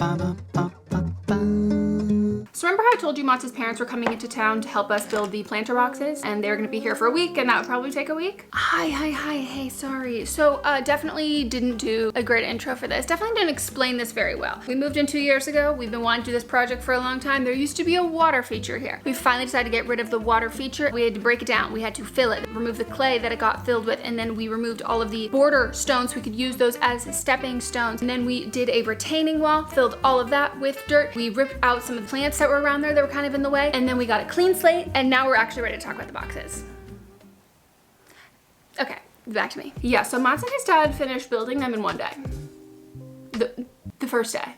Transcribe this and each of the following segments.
So remember how I told you Matz's parents were coming into town to help us build the planter boxes, and they were gonna be here for a week, and that would probably take a week? Hi, hey, sorry. So definitely didn't do a great intro for this. Definitely didn't explain this very well. We moved in 2 years ago. We've been wanting to do this project for a long time. There used to be a water feature here. We finally decided to get rid of the water feature. We had to break it down. We had to fill it, remove the clay that it got filled with, and then we removed all of the border stones so we could use those as stepping stones. And then we did a retaining wall, filled all of that with dirt. We ripped out some of the plants that were around there that were kind of in the way, and then we got a clean slate, and now we're actually ready to talk about the boxes. Okay, back to me. Yeah, so Matz and his dad finished building them in one day. The first day.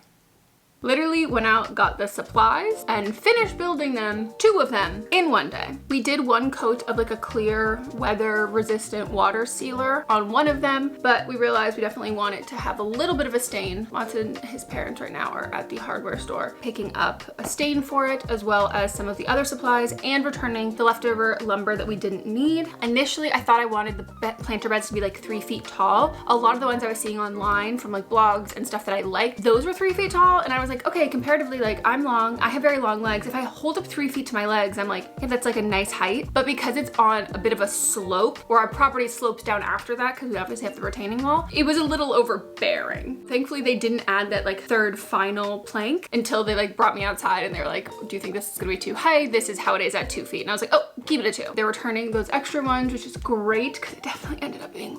Literally went out, got the supplies, and finished building them, 2 of them, in one day. We did 1 coat of like a clear, weather-resistant water sealer on one of them, but we realized we definitely want it to have a little bit of a stain. Matz and his parents right now are at the hardware store picking up a stain for it, as well as some of the other supplies, and returning the leftover lumber that we didn't need. Initially, I thought I wanted the planter beds to be like 3 feet tall. A lot of the ones I was seeing online from like blogs and stuff that I liked, those were 3 feet tall, and I was like, okay, comparatively, like I'm long, I have very long legs. If I hold up 3 feet to my legs, I'm like, yeah, that's like a nice height. But because it's on a bit of a slope, where our property slopes down after that, because we obviously have the retaining wall, it was a little overbearing. Thankfully, they didn't add that like 3rd final plank until they like brought me outside and they were like, do you think this is gonna be too high? This is how it is at 2 feet. And I was like, oh, keep it at 2. They're returning those extra ones, which is great, because it definitely ended up being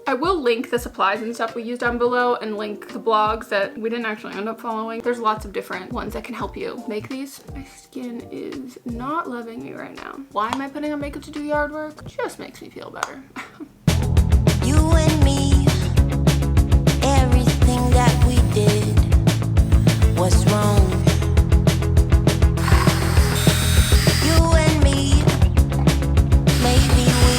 I will link the supplies and stuff we used down below and link the blogs that we didn't actually end up following. There's lots of different ones that can help you make these. My skin is not loving me right now. Why am I putting on makeup to do yard work? Just makes me feel better. You and me, everything that we did was wrong. You and me, maybe we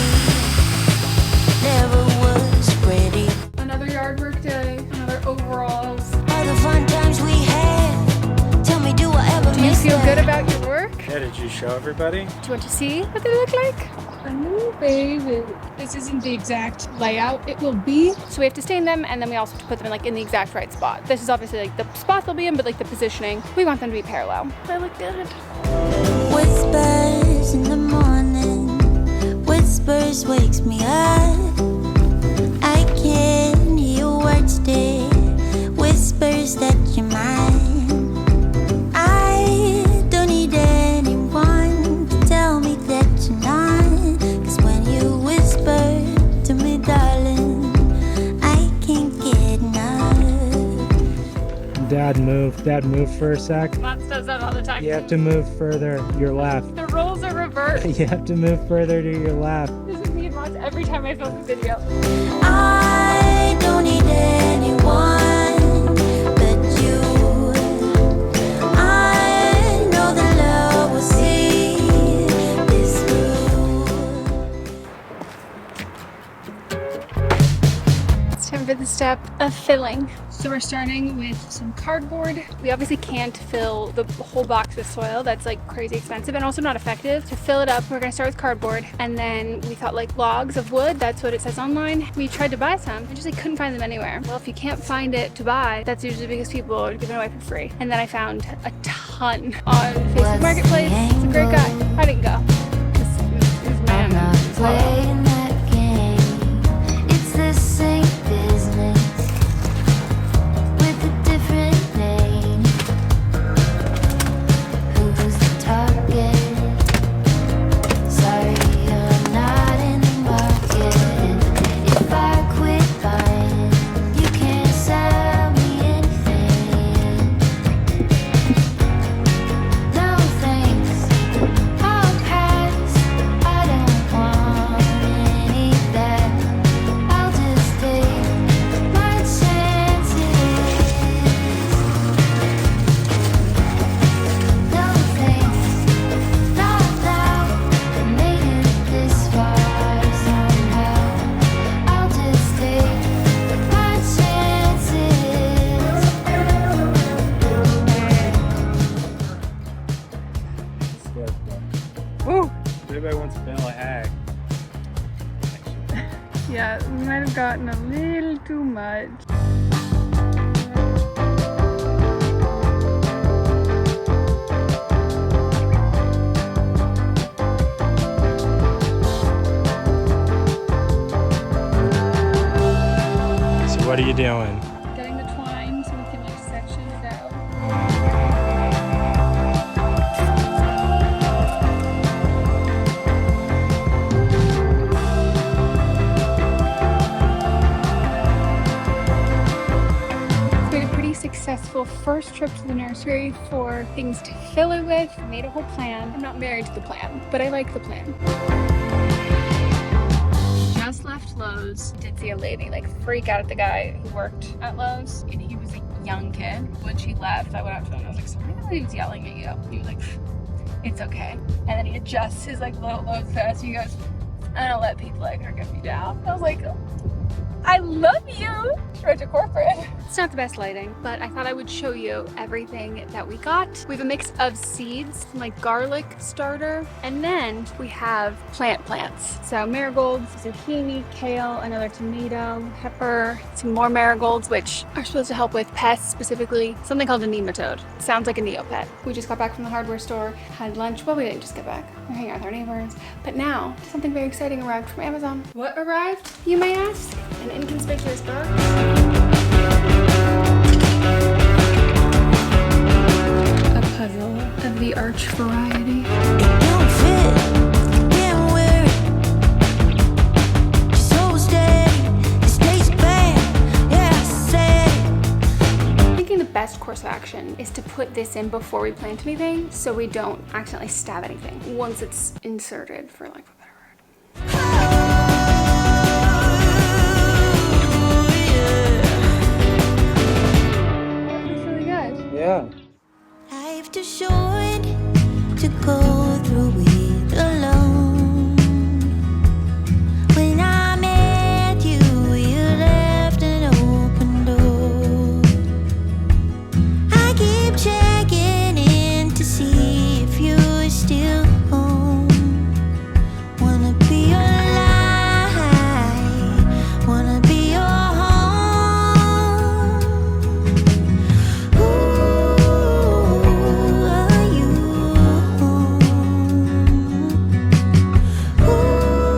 never was ready. Another yard work day, another overalls. All the fun times we had, tell me, do I ever Do you miss feel them? good about your work? Yeah, did you show everybody? Do you want to see what they look like? Oh, baby. This isn't the exact layout. It will be. So we have to stain them, and then we also have to put them in like in the exact right spot. This is obviously like the spot they'll be in, but like the positioning, we want them to be parallel. They look good. Whispers in the morning, whispers wakes me up. I can hear your words dear, whispers that you're mine. I don't need anyone to tell me that you're not, 'cause when you whisper to me, darling, I can't get enough. Dad, move for a sec. Matz does that all the time. You have to move further, your left. The roles are reversed. You have to move further to your left. This is me and Matz every time I film this video. I don't need anyone but you. I know that love will see this through. It's time for the step of filling. So we're starting with some cardboard. We obviously can't fill the whole box with soil. That's like crazy expensive and also not effective. To fill it up, we're gonna start with cardboard. And then we thought like logs of wood, that's what it says online. We tried to buy some, I just like couldn't find them anywhere. Well, if you can't find it to buy, that's usually because people are giving it away for free. And then I found a ton on Facebook Marketplace. It's a great guy. I didn't go. This man is Playing that game, it's the same business with a different name. Who's the target? Sorry, I'm not in the market. If I quit buying, you can't sell me anything. No thanks, I'll pass. I don't want any of that. I'll just take my chances. No thanks, not now. I made it this far somehow. I'll just take my chances. Ooh. Everybody wants vanilla egg. Yeah, we might have gotten a little too much. What are you doing? Getting the twine so we can like section it out. It's been a pretty successful first trip to the nursery for things to fill it with. I made a whole plan. I'm not married to the plan, but I like the plan. Just left Lowe's. Did see a lady like freak out at the guy who worked at Lowe's, and he was a young kid. When she left, I went up to him and I was like, sorry that he was yelling at you. He was like, it's okay. And then he adjusts his like little Lowe's vest. He goes, I don't let people like her get me down. I was like, I love you. Straight to corporate. It's not the best lighting, but I thought I would show you everything that we got. We have a mix of seeds, some like garlic starter, and then we have plants. So marigolds, zucchini, kale, another tomato, pepper, some more marigolds, which are supposed to help with pests, specifically something called a nematode. It sounds like a neopet. We just got back from the hardware store, had lunch. Well, we didn't just get back. We're hanging out with our neighbors. But now, something very exciting arrived from Amazon. What arrived, you may ask? An inconspicuous box. A puzzle of the arch variety. It don't fit, can't wear it. Just hold steady, it stays bad. Yeah, I said it. I'm thinking the best course of action is to put this in before we plant anything so we don't accidentally stab anything once it's inserted, for lack of a better word. It's really good. Yeah. Life too short to go through it alone. When I met you, you left an open door. I keep checking in to see if you're still home. Wanna be your light, wanna be your home. Ooh, are you home? Ooh,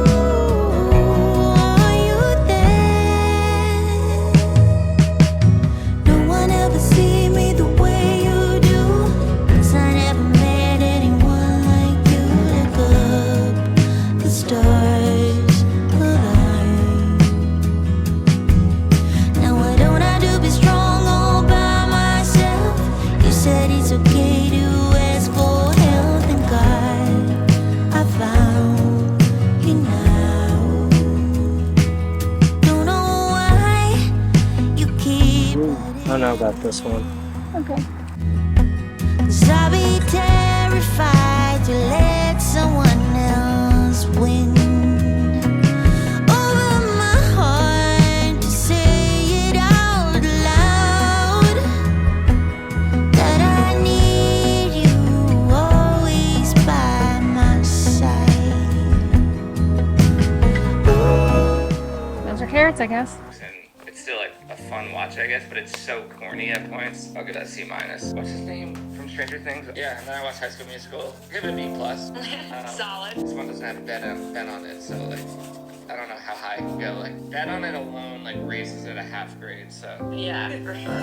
are you there? No one ever see me the way you do, 'cause I never met anyone like you. Look up, the stars align. Now what don't I do but strong all by myself? You said it's okay to ask for help, and God, I found you now. Don't know why you keep I don't know about this one. Okay. 'Cause I'll be terrified to let someone else win over my heart, to say it out loud, that I need you always by my side. Those are carrots, I guess. And it's still like a fun watch, I guess, but it's so corny at points. I'll give that C-. What's his name from Stranger Things? Yeah, and then I watched High School Musical. Give it a B+. Solid. This one doesn't have Ben on it, so like, I don't know how high I can go. Like, Ben on it alone like raises it a half grade. So Yeah, for sure.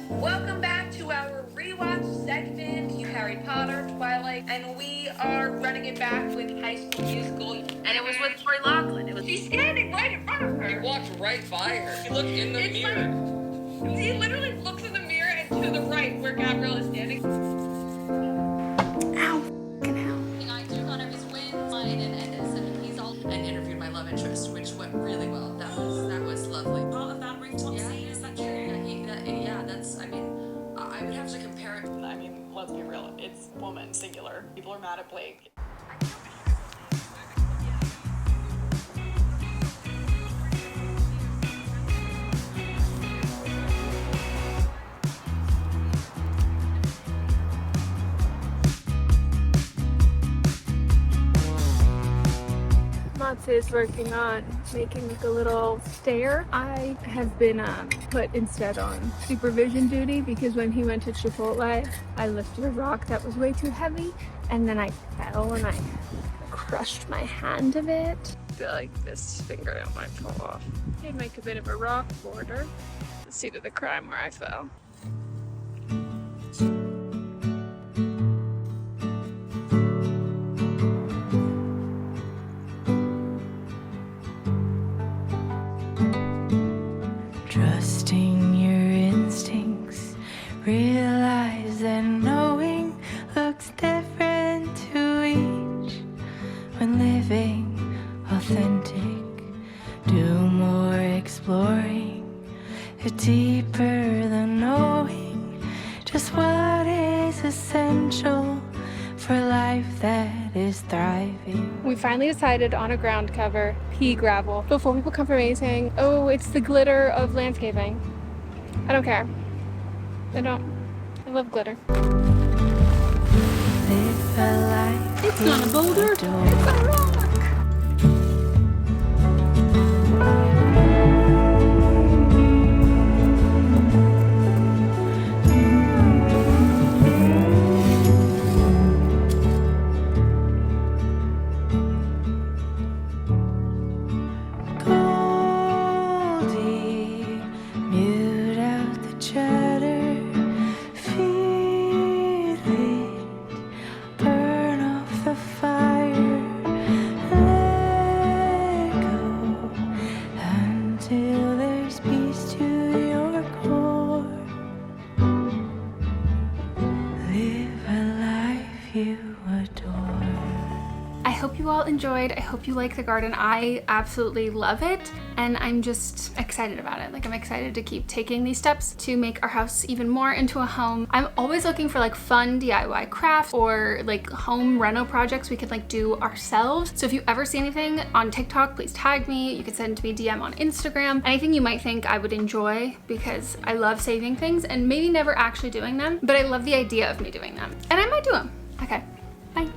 Welcome back to our rewatch segment, Harry Potter, Twilight, and we are running it back with High School Musical. And it was with Tori Loughlin. It was She's standing right in front of he her. walked right by her. He looked in the It's mirror. He literally looks in the mirror and to the right where Gabrielle is standing. Ow, fucking hell. I took on his wins, mine, and Edda's, and he's all and interviewed my love interest, which went really well. That was lovely. Oh, that ringtone scene, is that true? Yeah, that's. I mean, I would have to compare it. I mean, let's be real. It's woman, singular. People are mad at Blake. Matsu is working on making like a little stair. I have been put instead on supervision duty because when he went to Chipotle, I lifted a rock that was way too heavy and then I fell and I crushed my hand a bit. I feel like this fingernail might fall off. Did make a bit of a rock border. The seat of the crime where I fell. Trusting your instincts, realize that knowing looks different to each. When living authentic, do more exploring. You're deeper than knowing just what is essential for life that is thriving. We finally decided on a ground cover, pea gravel, before people come for me saying, oh, it's the glitter of landscaping. I don't care. I love glitter. Live a life. It's not a boulder, it's adore. a rock. Goldie, mute out the chatter, feel it, burn off the fire, let go until there's peace to your core. Live a life you adore. I hope you all enjoyed. I hope you like the garden. I absolutely love it, and I'm just excited about it. Like, I'm excited to keep taking these steps to make our house even more into a home. I'm always looking for like fun DIY crafts or like home reno projects we could like do ourselves. So if you ever see anything on TikTok, please tag me. You can send me a DM on Instagram. Anything you might think I would enjoy, because I love saving things and maybe never actually doing them, but I love the idea of me doing them, and I might do them. Okay, bye.